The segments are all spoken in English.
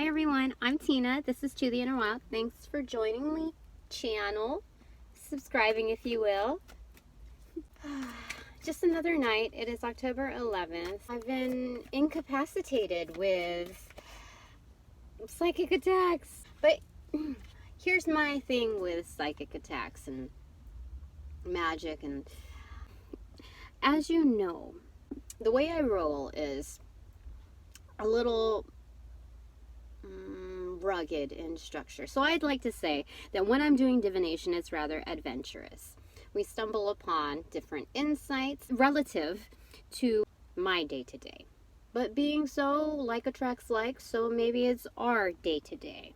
Hi everyone, I'm Tina. This is To the Inner Wild. Thanks for joining me channel. Subscribing if you will. Just another night. It is October 11th. I've been incapacitated with psychic attacks. But here's my thing with psychic attacks and magic. And as you know, the way I roll is a little rugged in structure. So I'd like to say that when I'm doing divination, it's rather adventurous. We stumble upon different insights relative to my day-to-day. But being so, like attracts like, so maybe it's our day-to-day.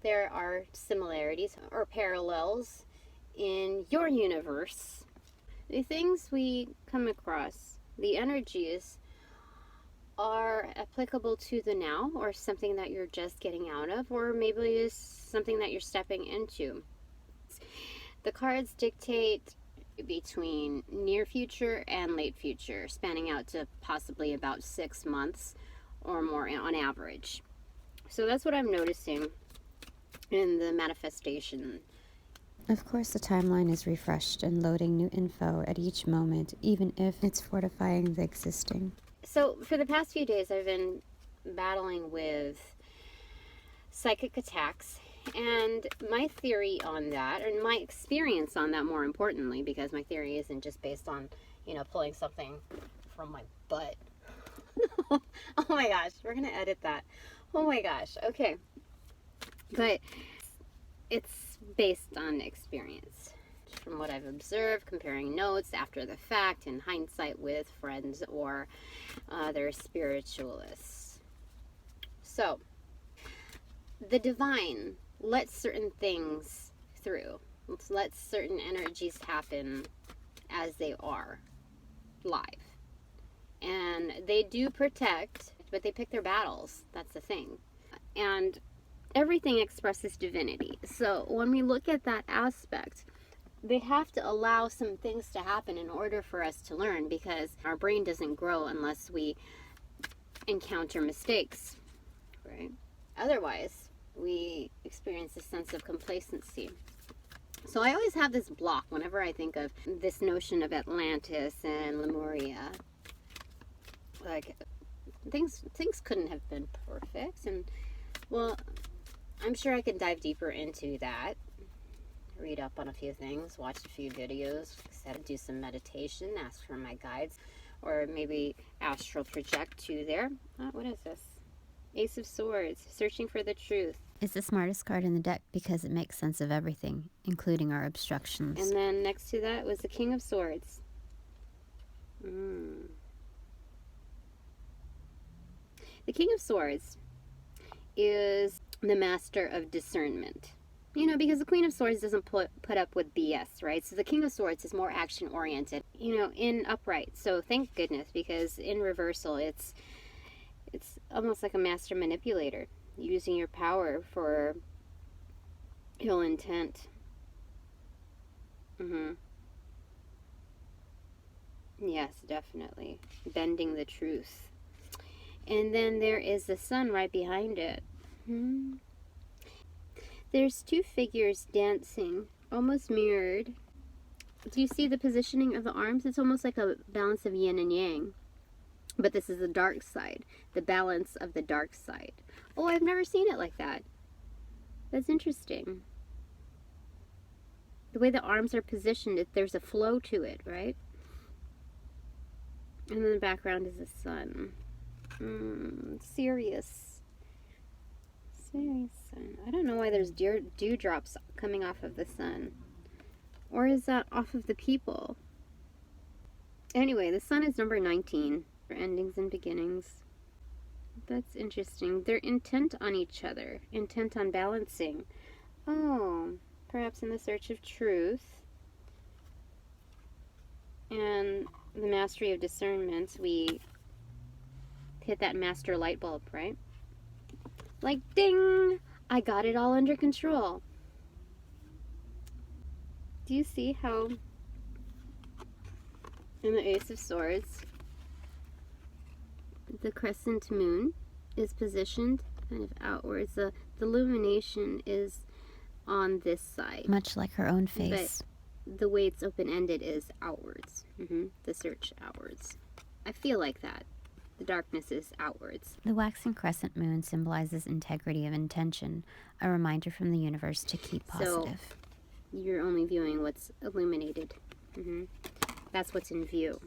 There are similarities or parallels in your universe. The things we come across, the energies, are applicable to the now, or something that you're just getting out of, or maybe is something that you're stepping into. The cards dictate between near future and late future, spanning out to possibly about 6 months or more on average. So that's what I'm noticing in the manifestation. Of course, the timeline is refreshed and loading new info at each moment, even if it's fortifying the existing. So for the past few days, I've been battling with psychic attacks, and my theory on that, and my experience on that more importantly, because my theory isn't just based on, pulling something from my butt. Oh my gosh, we're going to edit that. Oh my gosh, okay. But it's based on experience. From what I've observed, comparing notes after the fact, in hindsight with friends or other spiritualists. So, the divine lets certain things through. Lets certain energies happen as they are, live. And they do protect, but they pick their battles. That's the thing. And everything expresses divinity. So, when we look at that aspect, they have to allow some things to happen in order for us to learn, because our brain doesn't grow unless we encounter mistakes, right? Otherwise, we experience a sense of complacency. So I always have this block whenever I think of this notion of Atlantis and Lemuria. Like, things couldn't have been perfect. And, well, I'm sure I could dive deeper into that. Read up on a few things, watch a few videos, do some meditation, ask for my guides, or maybe astral project to there. What is this? Ace of Swords, searching for the truth. It's the smartest card in the deck because it makes sense of everything, including our obstructions. And then next to that was the King of Swords. The King of Swords is the master of discernment. Because the Queen of Swords doesn't put up with BS, right? So the King of Swords is more action-oriented, in upright. So thank goodness, because in reversal, it's almost like a master manipulator, using your power for ill intent. Yes, definitely. Bending the truth. And then there is the sun right behind it. There's two figures dancing, almost mirrored. Do you see the positioning of the arms? It's almost like a balance of yin and yang. But this is the dark side, the balance of the dark side. Oh, I've never seen it like that. That's interesting. The way the arms are positioned, there's a flow to it, right? And then the background is the sun. Serious. Sun. I don't know why there's dewdrops coming off of the sun. Or is that off of the people? Anyway, the sun is number 19 for endings and beginnings. That's interesting. They're intent on each other, intent on balancing. Oh, perhaps in the search of truth. And the mastery of discernment, we hit that master light bulb, right? Like, ding! I got it all under control. Do you see how in the Ace of Swords, the crescent moon is positioned kind of outwards. The illumination is on this side. Much like her own face. But the way it's open-ended is outwards. The search outwards. I feel like that. The darkness is outwards. The waxing crescent moon symbolizes integrity of intention, a reminder from the universe to keep positive. So you're only viewing what's illuminated. That's what's in view.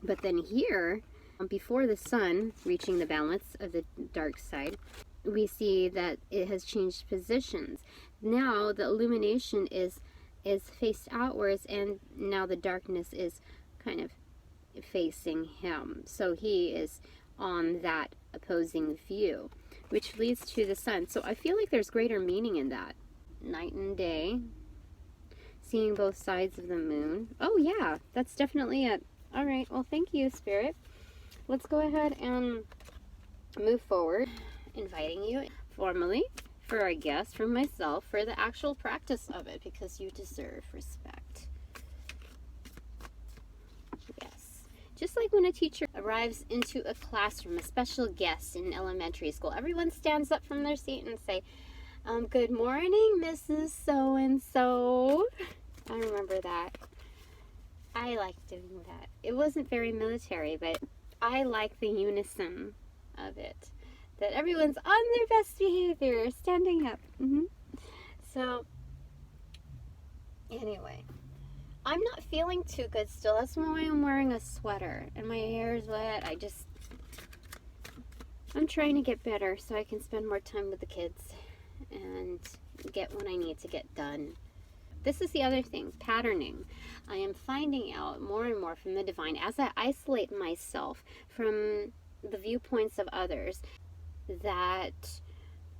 But then here, before the sun reaching the balance of the dark side, we see that it has changed positions. Now the illumination is faced outwards, and now the darkness is kind of facing him. So he is on that opposing view, which leads to the sun. So I feel like there's greater meaning in that. Night and day, seeing both sides of the moon. Oh yeah, that's definitely it. All right, well, thank you, Spirit. Let's go ahead and move forward, inviting you formally for our guest, from myself, for the actual practice of it, because you deserve respect. Yes. Just like when a teacher arrives into a classroom, a special guest in elementary school, everyone stands up from their seat and say, good morning, Mrs. So-and-so. I remember that. I like doing that. It wasn't very military, but I like the unison of it. That everyone's on their best behavior, standing up. So, anyway, I'm not feeling too good still. That's why I'm wearing a sweater and my hair is wet. I'm trying to get better so I can spend more time with the kids and get what I need to get done. This is the other thing, patterning. I am finding out more and more from the divine as I isolate myself from the viewpoints of others, that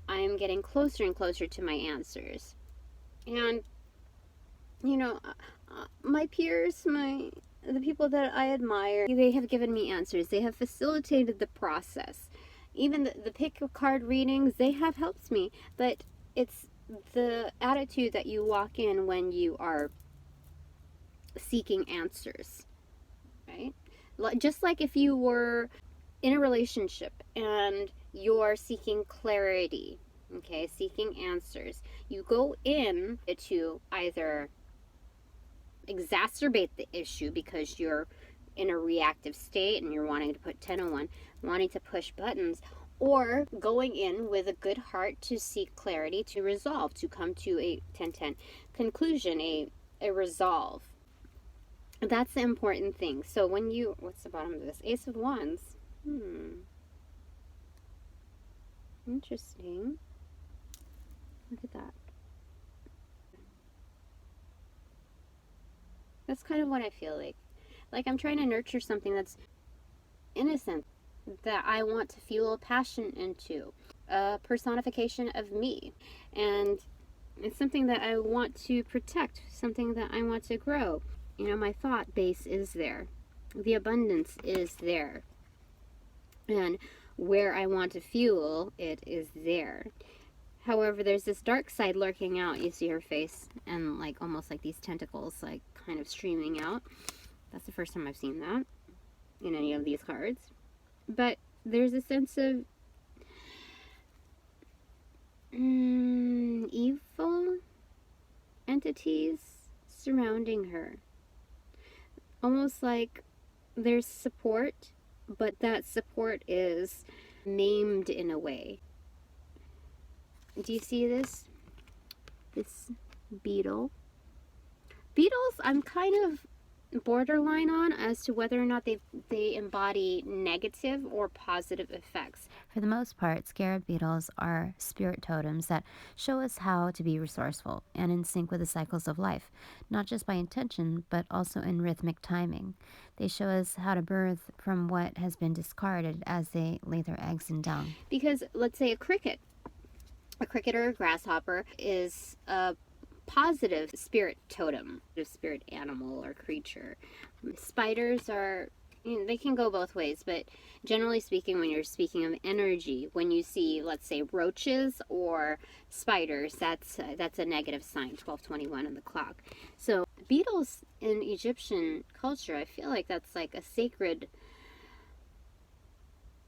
I am getting closer and closer to my answers. And, you know, my peers, the people that I admire, they have given me answers. They have facilitated the process. Even the pick a card readings, they have helped me. But it's the attitude that you walk in when you are seeking answers, right? Just like if you were in a relationship and you're seeking clarity, okay, seeking answers, you go in to either exacerbate the issue because you're in a reactive state and you're wanting to put 10-1, wanting to push buttons, or going in with a good heart to seek clarity, to resolve, to come to a 10-10 conclusion, a resolve. That's the important thing. So when you, what's the bottom of this? Ace of Wands. Interesting. Look at that. That's kind of what I feel like. Like I'm trying to nurture something that's innocent, that I want to fuel passion into, a personification of me. And it's something that I want to protect, something that I want to grow. You know, my thought base is there. The abundance is there. And where I want to fuel it is there. However, there's this dark side lurking out. You see her face and like almost like these tentacles like kind of streaming out. That's the first time I've seen that in any of these cards. But there's a sense of evil entities surrounding her. Almost like there's support, but that support is maimed in a way. Do you see this? This beetle. Beetles, I'm kind of borderline on as to whether or not they embody negative or positive effects. For the most part, scarab beetles are spirit totems that show us how to be resourceful and in sync with the cycles of life, not just by intention, but also in rhythmic timing. They show us how to birth from what has been discarded as they lay their eggs in dung. Because let's say a cricket or a grasshopper is a positive spirit totem, a spirit animal or creature. Spiders are, you know, they can go both ways, but generally speaking, when you're speaking of energy, when you see, let's say, roaches or spiders, that's a negative sign, 12:21 on the clock. So beetles in Egyptian culture, I feel like that's like a sacred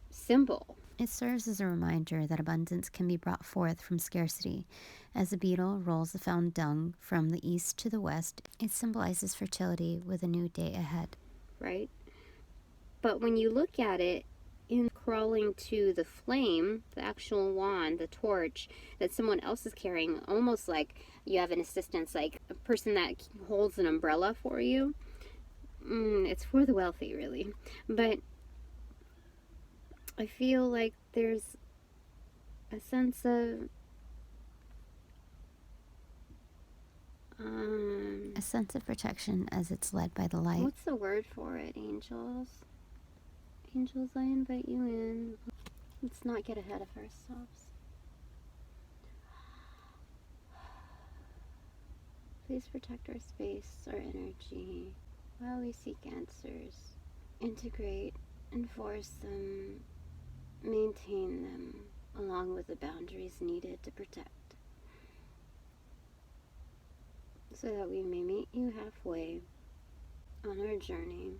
symbol. It serves as a reminder that abundance can be brought forth from scarcity. As a beetle rolls the found dung from the east to the west, it symbolizes fertility with a new day ahead. Right? But when you look at it, in crawling to the flame, the actual wand, the torch that someone else is carrying, almost like you have an assistance, like a person that holds an umbrella for you. It's for the wealthy, really. But I feel like there's a sense of a sense of protection as it's led by the light. what's the word for it, angels? Angels, I invite you in. Let's not get ahead of ourselves. Please protect our space, our energy, while we seek answers. Integrate, enforce them, maintain them, along with the boundaries needed to protect, so that we may meet you halfway on our journey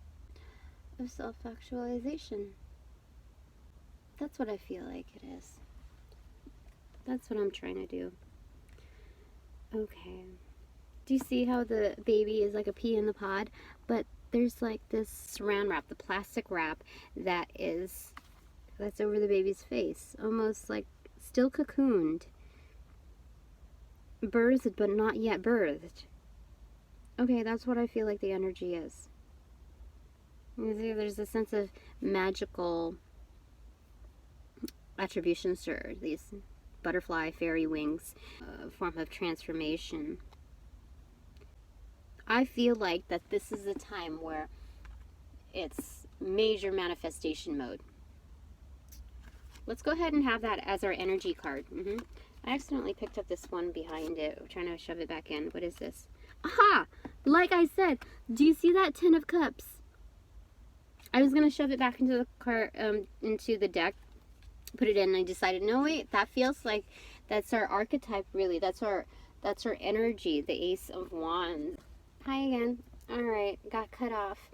of self-actualization. That's what I feel like it is. That's what I'm trying to do. Okay. Do you see how the baby is like a pea in the pod? But there's like this saran wrap, the plastic wrap that's over the baby's face. Almost like still cocooned. Birthed, but not yet birthed. Okay, that's what I feel like the energy is. You see, there's a sense of magical attributions to these butterfly fairy wings, form of transformation. I feel like that this is a time where it's major manifestation mode. Let's go ahead and have that as our energy card. I accidentally picked up this one behind it. I'm trying to shove it back in. What is this? Aha! Like I said, do you see that 10 of cups? I was going to shove it back into the cart, into the deck, put it in, and I decided, no, wait, that feels like that's our archetype, really. That's our energy, the Ace of Wands. Hi again. All right, got cut off.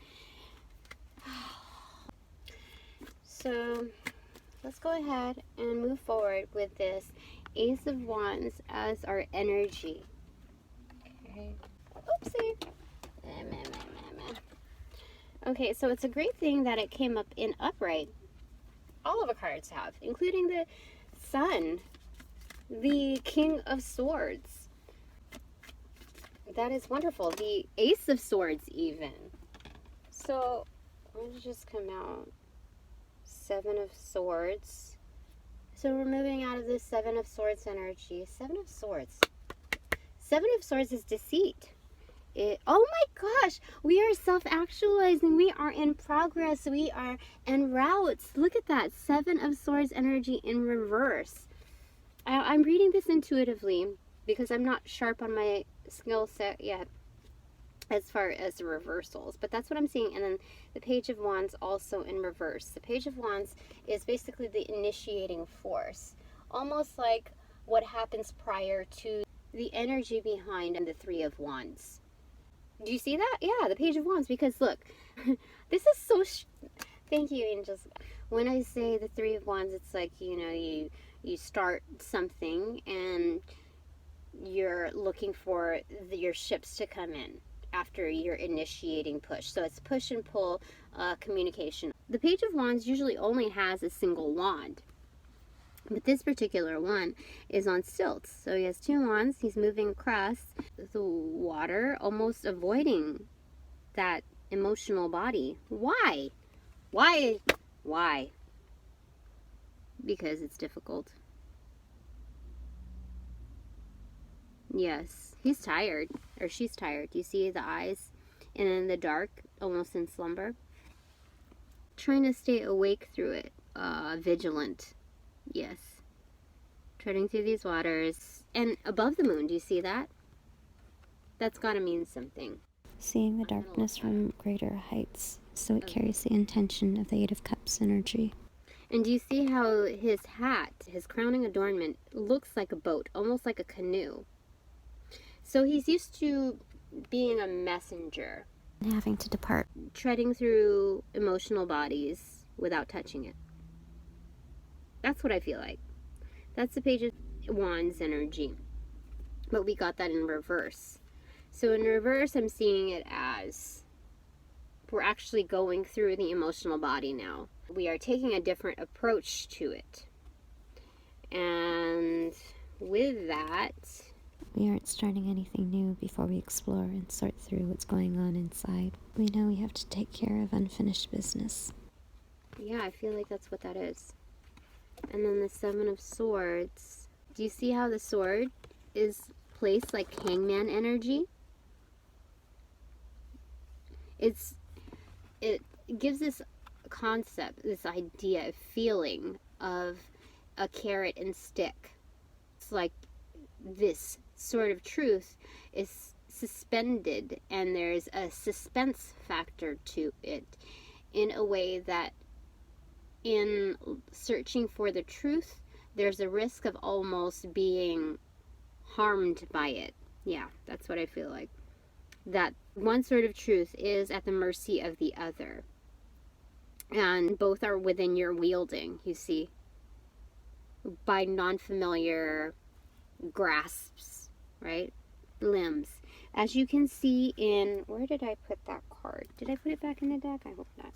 So let's go ahead and move forward with this Ace of Wands as our energy. Okay. Oopsie. Okay, so it's a great thing that it came up in upright. All of the cards have, including the Sun, the King of Swords. That is wonderful. The Ace of Swords, even. So, let's just come out. 7 of Swords. So we're moving out of this 7 of Swords energy. 7 of Swords. 7 of Swords is deceit. Oh my gosh, we are self-actualizing. We are in progress. We are en route. Look at that. 7 of Swords energy in reverse. I'm reading this intuitively because I'm not sharp on my skill set yet as far as the reversals. But that's what I'm seeing. And then the Page of Wands also in reverse. The Page of Wands is basically the initiating force. Almost like what happens prior to the energy behind the Three of Wands. Do you see that? Yeah, the Page of Wands. Because look, this is so... Thank you, angels. When I say the Three of Wands, it's like, you know, you start something and you're looking for your ships to come in after your initiating push. So it's push and pull communication. The Page of Wands usually only has a single wand. But this particular one is on stilts. So he has 2 wands. He's moving across the water, almost avoiding that emotional body. Why? Why? Why? Because it's difficult. Yes, he's tired. Or she's tired. You see the eyes? And in the dark, almost in slumber. Trying to stay awake through it. Vigilant. Yes. Treading through these waters. And above the moon, do you see that? That's gotta mean something. Seeing the darkness from greater heights, so it carries the intention of the Eight of Cups energy. And do you see how his hat, his crowning adornment, looks like a boat, almost like a canoe? So he's used to being a messenger. And having to depart. Treading through emotional bodies without touching it. That's what I feel like. That's the Page of Wands energy. But we got that in reverse. So in reverse, I'm seeing it as we're actually going through the emotional body now. We are taking a different approach to it. And with that, we aren't starting anything new before we explore and sort through what's going on inside. We know we have to take care of unfinished business. Yeah, I feel like that's what that is. And then the Seven of Swords. Do you see how the sword is placed like hangman energy? It gives this concept, this idea, feeling of a carrot and stick. It's like this sort of truth is suspended, and there's a suspense factor to it in a way that in searching for the truth, there's a risk of almost being harmed by it. Yeah, that's what I feel like. That one sort of truth is at the mercy of the other. And both are within your wielding, you see, by non-familiar grasps, right? Limbs. As you can see in, where did I put that card? Did I put it back in the deck? I hope not.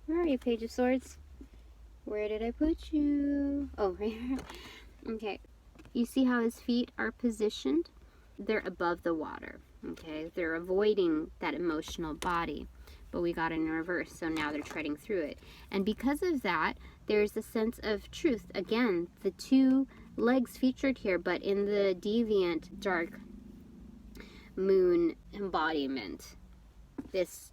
Where are you, Page of Swords? Where did I put you? Oh, right here. Okay. You see how his feet are positioned? They're above the water, okay? They're avoiding that emotional body, but we got it in reverse, so now they're treading through it. And because of that, there's a sense of truth. Again, the two legs featured here, but in the deviant dark moon embodiment. This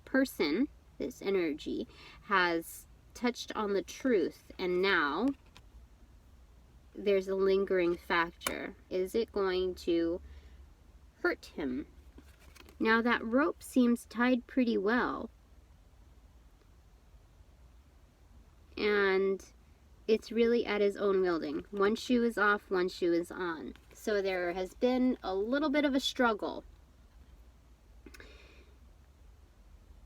person, this energy, has touched on the truth, and now there's a lingering factor. Is it going to hurt him? Now that rope seems tied pretty well, and it's really at his own wielding. One shoe is off, one shoe is on. So there has been a little bit of a struggle.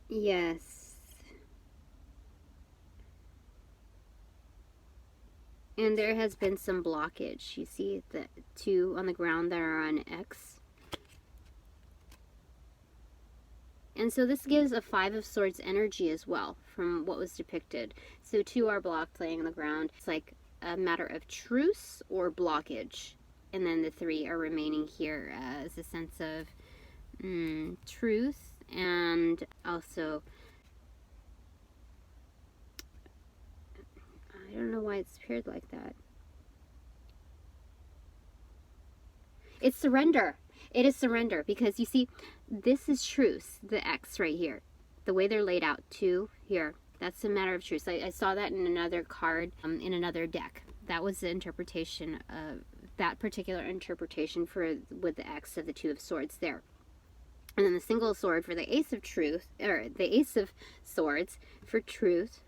Yes. And there has been some blockage. You see the two on the ground that are on X. And so this gives a Five of Swords energy as well from what was depicted. So two are blocked laying on the ground. It's like a matter of truce or blockage. And then the three are remaining here as a sense of truth, and also, I don't know why it's paired like that. It's surrender. It is surrender, because you see, this is truth, the X right here. The way they're laid out, two here. That's a matter of truth. I saw that in another card, in another deck. That was the interpretation of that particular interpretation for with the X of the Two of Swords there. And then the single sword for the Ace of Truth, or the Ace of Swords for truth.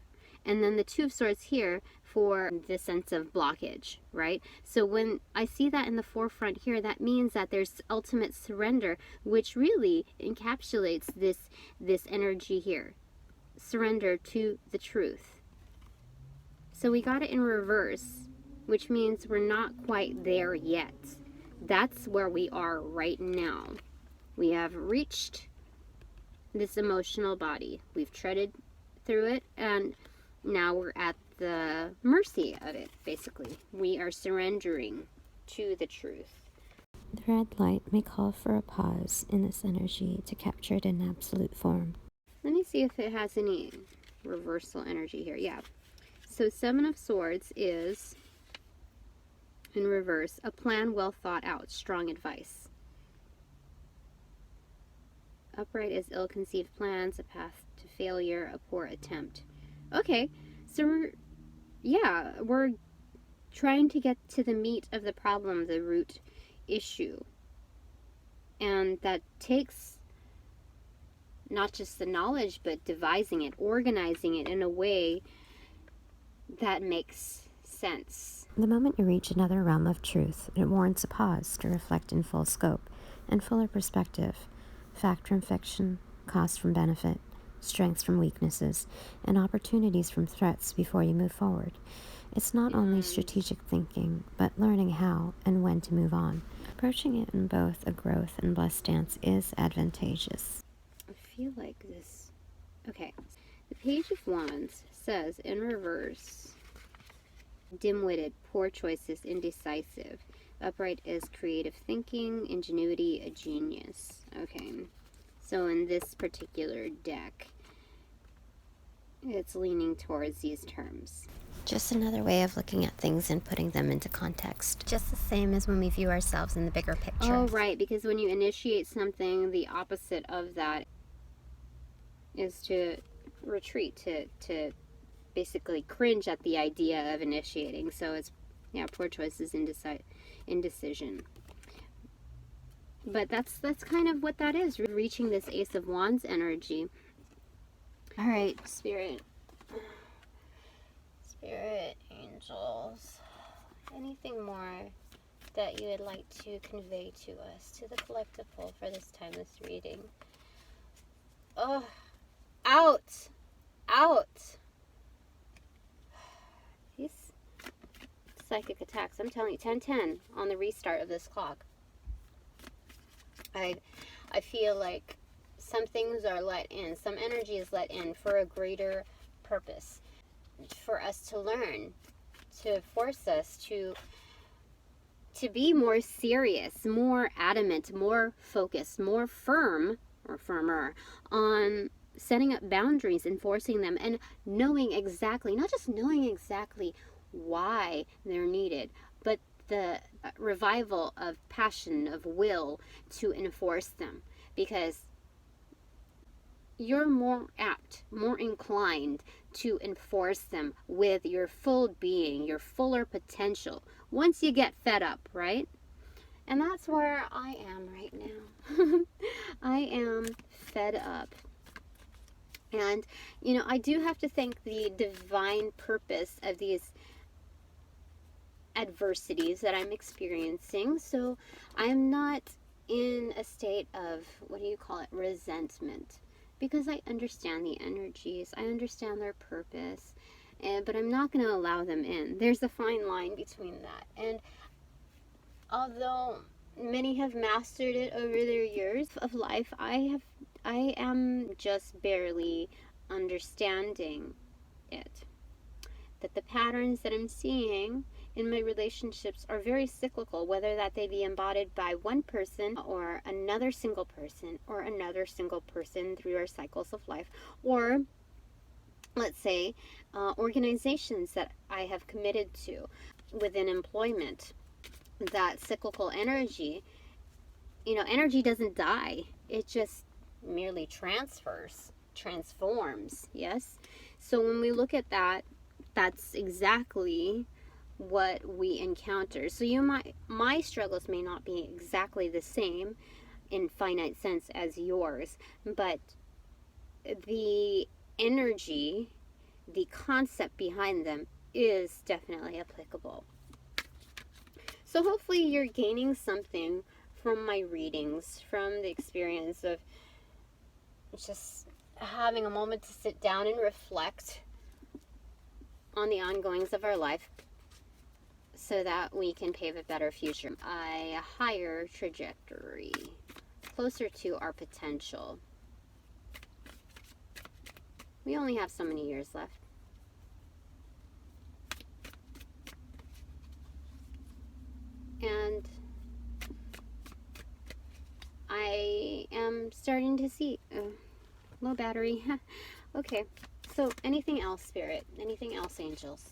And then the Two of Swords here for the sense of blockage, right? So when I see that in the forefront here, that means that there's ultimate surrender, which really encapsulates this energy here. Surrender to the truth. So we got it in reverse, which means we're not quite there yet. That's where we are right now. We have reached this emotional body. We've treaded through it, and now we're at the mercy of it, basically. We are surrendering to the truth. The red light may call for a pause in this energy to capture it in absolute form. Let me see if it has any reversal energy here. Yeah. So Seven of Swords is, in reverse, a plan well thought out, strong advice. Upright is ill-conceived plans, a path to failure, a poor attempt. Okay, so we're trying to get to the meat of the problem, the root issue. And that takes not just the knowledge, but devising it, organizing it in a way that makes sense. The moment you reach another realm of truth, it warrants a pause to reflect in full scope and fuller perspective, fact from fiction, cost from benefit, strengths from weaknesses, and opportunities from threats before you move forward. It's not only strategic thinking, but learning how and when to move on. Approaching it in both a growth and blessed stance is advantageous. I feel like this. Okay. The Page of Wands says in reverse, dim-witted, poor choices, indecisive. Upright is creative thinking, ingenuity, a genius. Okay. So in this particular deck, it's leaning towards these terms. Just another way of looking at things and putting them into context. Just the same as when we view ourselves in the bigger picture. Oh, right, because when you initiate something, the opposite of that is to retreat, to basically cringe at the idea of initiating. So it's, yeah, poor choices, indecision. But that's kind of what that is, reaching this Ace of Wands energy. All right, Spirit, angels, anything more that you would like to convey to us, to the collective whole for this timeless reading? Oh, out. These psychic attacks, I'm telling you, 10-10 on the restart of this clock. I feel like some things are let in, some energy is let in for a greater purpose, for us to learn, to force us to be more serious, more adamant, more focused, more firm or firmer on setting up boundaries, enforcing them, and knowing exactly, not just knowing exactly why they're needed, but the revival of passion, of will to enforce them. Because you're more apt, more inclined to enforce them with your full being, your fuller potential, once you get fed up, right? And that's where I am right now. I am fed up. And, you know, I do have to thank the divine purpose of these adversities that I'm experiencing. So I'm not in a state of, what do you call it, resentment. Because I understand the energies, I understand their purpose, but I'm not going to allow them in. There's a fine line between that. And although many have mastered it over their years of life, I am just barely understanding it. That the patterns that I'm seeing in my relationships are very cyclical, whether that they be embodied by one person or another single person through our cycles of life, or let's say organizations that I have committed to within employment. That cyclical energy, you know, energy doesn't die, it just merely transforms, yes? So when we look at that, that's exactly what we encounter. So my struggles may not be exactly the same in finite sense as yours, but the energy, the concept behind them is definitely applicable. So hopefully you're gaining something from my readings, from the experience of just having a moment to sit down and reflect on the ongoings of our life, so that we can pave a better future, a higher trajectory, closer to our potential. We only have so many years left. And I am starting to see low battery. Okay, so anything else, Spirit? Anything else, angels?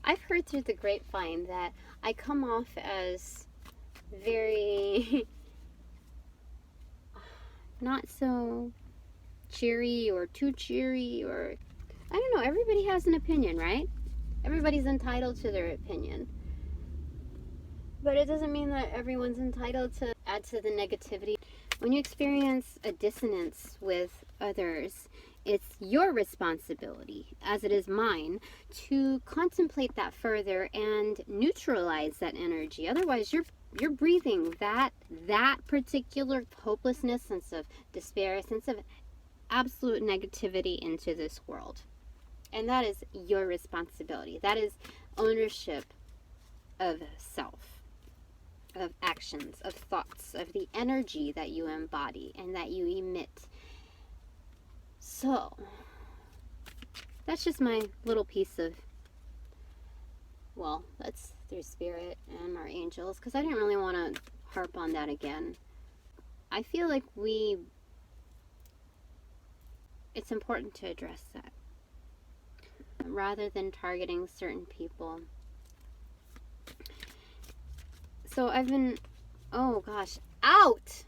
I've heard through the grapevine that I come off as very not so cheery or too cheery, or I don't know, everybody has an opinion, right? Everybody's entitled to their opinion. But it doesn't mean that everyone's entitled to add to the negativity. When you experience a dissonance with others, it's your responsibility, as it is mine, to contemplate that further and neutralize that energy. Otherwise, you're you're breathing that particular hopelessness, sense of despair, sense of absolute negativity into this world. And that is your responsibility. That is ownership of self, of actions, of thoughts, of the energy that you embody and that you emit. So, that's just my little piece of, well, that's through spirit and our angels, because I didn't really want to harp on that again. I feel like it's important to address that rather than targeting certain people. So I've been, oh gosh, out!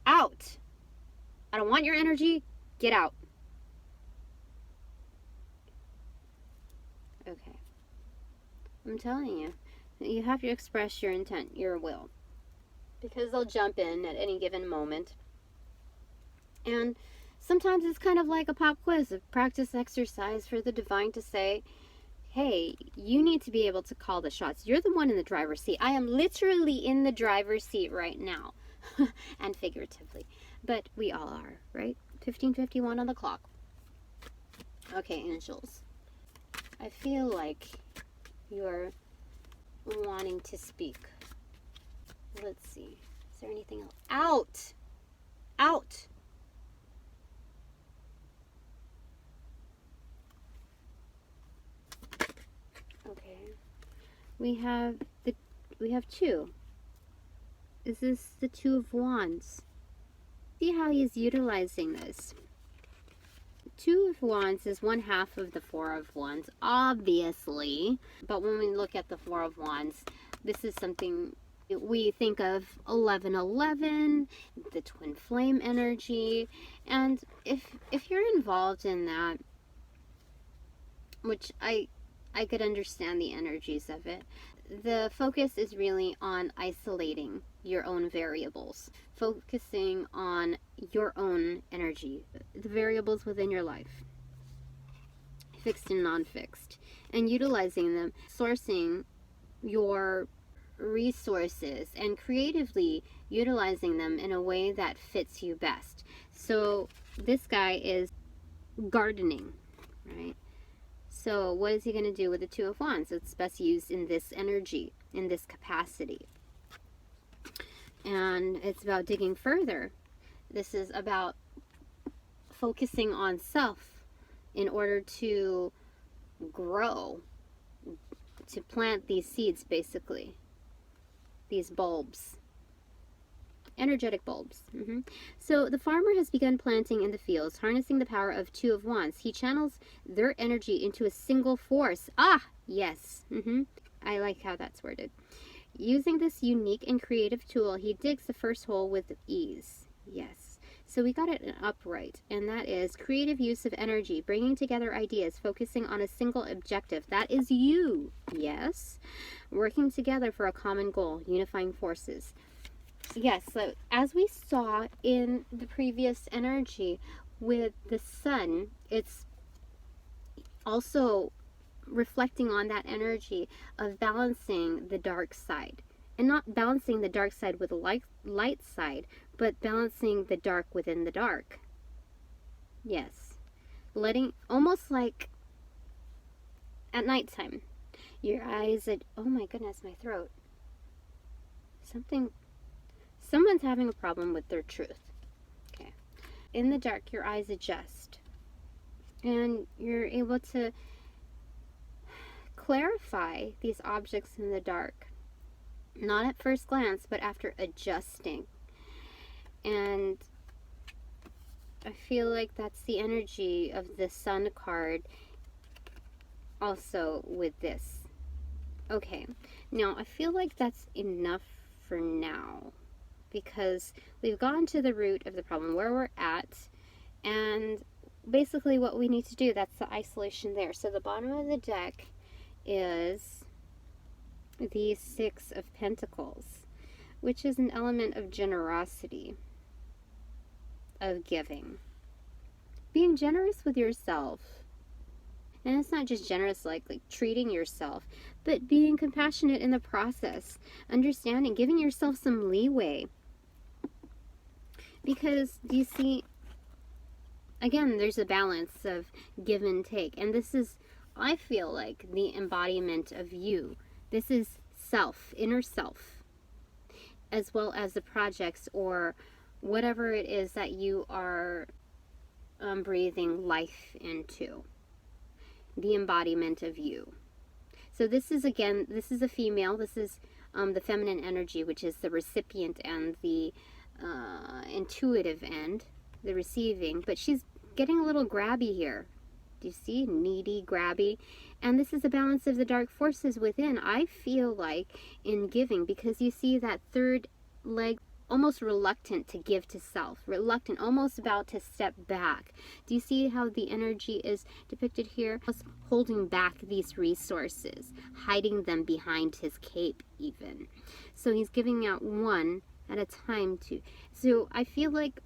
Out! I don't want your energy, get out. Okay. I'm telling you, you have to express your intent, your will, because they'll jump in at any given moment. And sometimes it's kind of like a pop quiz, a practice exercise for the divine to say, hey, you need to be able to call the shots. You're the one in the driver's seat. I am literally in the driver's seat right now, and figuratively, but we all are, right? 15:51 on the clock. Okay, angels, I feel like you're wanting to speak. Let's see. Is there anything else? Out! Out! Okay. We have two. Is this the Two of Wands? See how he's utilizing this. Two of Wands is one half of the Four of Wands, obviously. But when we look at the Four of Wands, this is something we think of 1111, the twin flame energy. And if you're involved in that, which I could understand the energies of it, the focus is really on isolating your own variables, focusing on your own energy, the variables within your life, fixed and non-fixed, and utilizing them, sourcing your resources and creatively utilizing them in a way that fits you best. So this guy is gardening, right? So what is he going to do with the Two of Wands? It's best used in this energy, in this capacity. And it's about digging further. This is about focusing on self in order to grow, to plant these seeds, basically. These bulbs. Energetic bulbs. So the farmer has begun planting in the fields, harnessing the power of Two of Wands. He channels their energy into a single force. Ah, yes. I like how that's worded. Using this unique and creative tool, he digs the first hole with ease. Yes. So we got it upright, and that is creative use of energy, bringing together ideas, focusing on a single objective. That is you. Yes. Working together for a common goal, unifying forces. Yes, so as we saw in the previous energy with the sun, it's also reflecting on that energy of balancing the dark side. And not balancing the dark side with the light side, but balancing the dark within the dark. Yes. Letting, almost like at nighttime, your eyes, oh my goodness, my throat. Someone's having a problem with their truth. Okay. In the dark, your eyes adjust. And you're able to clarify these objects in the dark. Not at first glance, but after adjusting. And I feel like that's the energy of the Sun card also with this. Okay. Now, I feel like that's enough for now, because we've gone to the root of the problem, where we're at, and basically what we need to do, that's the isolation there. So the bottom of the deck is the Six of Pentacles, which is an element of generosity, of giving. Being generous with yourself. And it's not just generous like treating yourself, but being compassionate in the process, understanding, giving yourself some leeway. Because, do you see, again, there's a balance of give and take. And this is, I feel like, the embodiment of you. This is self, inner self, as well as the projects or whatever it is that you are breathing life into. The embodiment of you. So this is, again, this is a female. This is the feminine energy, which is the recipient and the intuitive end, the receiving. But she's getting a little grabby here. Do you see? Needy, grabby. And this is the balance of the dark forces within, I feel like, in giving. Because you see that third leg, almost reluctant to give to self, reluctant, almost about to step back. Do you see how the energy is depicted here? Holding back these resources, hiding them behind his cape even. So he's giving out one at a time to. So I feel like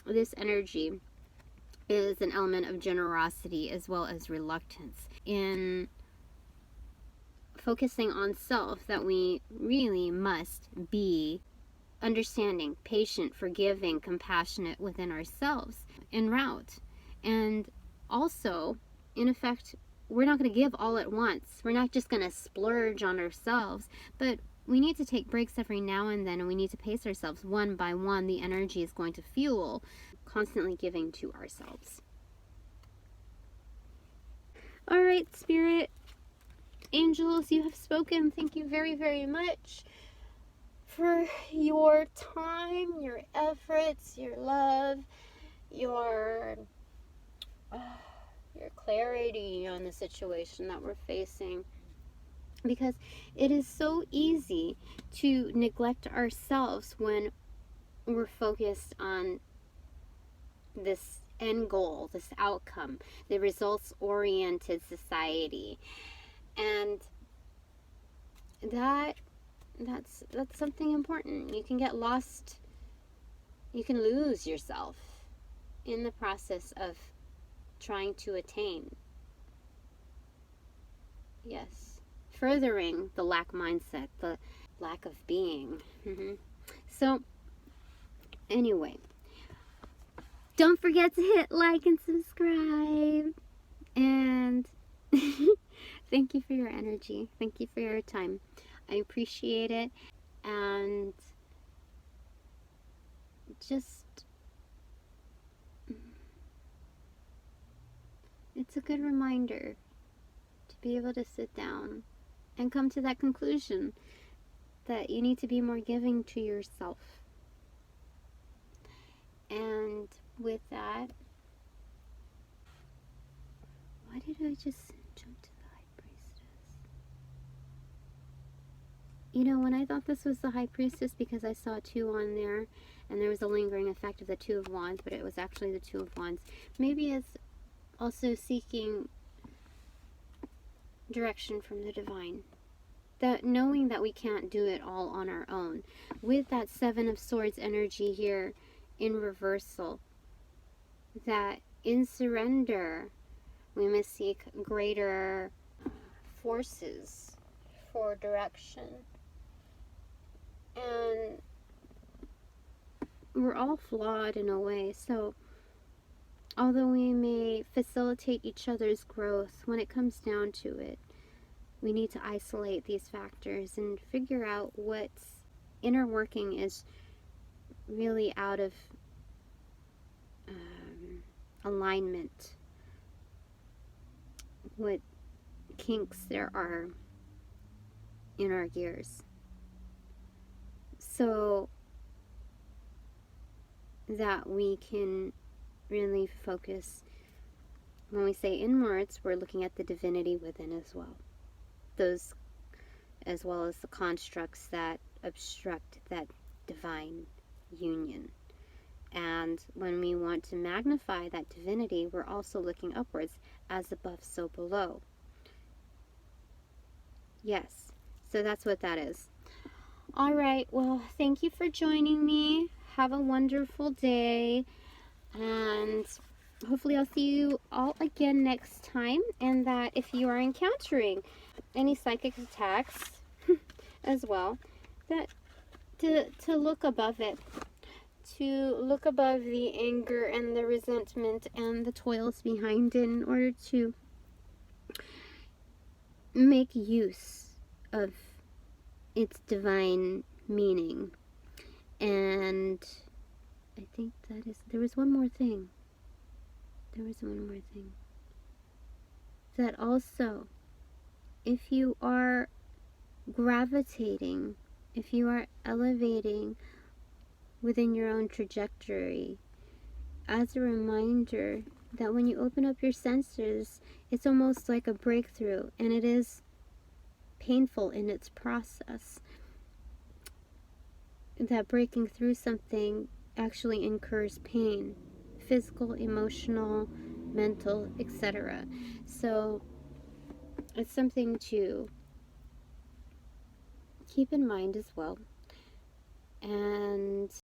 this energy is an element of generosity as well as reluctance in focusing on self, that we really must be understanding, patient, forgiving, compassionate within ourselves en route. And also, in effect, we're not going to give all at once. We're not just going to splurge on ourselves, but we need to take breaks every now and then, and we need to pace ourselves one by one. The energy is going to fuel constantly giving to ourselves. All right, Spirit, angels, you have spoken. Thank you very, very much for your time, your efforts, your love, your clarity on the situation that we're facing. Because it is so easy to neglect ourselves when we're focused on this end goal, this outcome, the results-oriented society. And that's something important. You can get lost, you can lose yourself in the process of trying to attain. Yes. Furthering the lack mindset, the lack of being. So, anyway, don't forget to hit like and subscribe. And thank you for your energy. Thank you for your time. I appreciate it. And just, it's a good reminder to be able to sit down and come to that conclusion that you need to be more giving to yourself. And with that, why did I just jump to the High Priestess? You know, when I thought this was the High Priestess, because I saw 2 on there, and there was a lingering effect of the 2 of Wands, but it was actually the 2 of Wands. Maybe it's also seeking direction from the divine. That knowing that we can't do it all on our own. With that 7 of Swords energy here in reversal, that in surrender we must seek greater forces for direction. And we're all flawed in a way, so although we may facilitate each other's growth, when it comes down to it, we need to isolate these factors and figure out what's inner working is really out of alignment, what kinks there are in our gears, so that we can really focus. When we say inwards, we're looking at the divinity within as well. Those, as well as the constructs that obstruct that divine union. And when we want to magnify that divinity, we're also looking upwards, as above, so below. Yes, so that's what that is. All right, well, thank you for joining me. Have a wonderful day. And hopefully I'll see you all again next time, and that if you are encountering any psychic attacks as well, that to look above it, to look above the anger and the resentment and the toils behind it in order to make use of its divine meaning. And I think that is, there was one more thing. That also, if you are gravitating, if you are elevating within your own trajectory, as a reminder that when you open up your senses, it's almost like a breakthrough, and it is painful in its process. That breaking through something actually incurs pain, physical, emotional, mental, etc. So it's something to keep in mind as well. And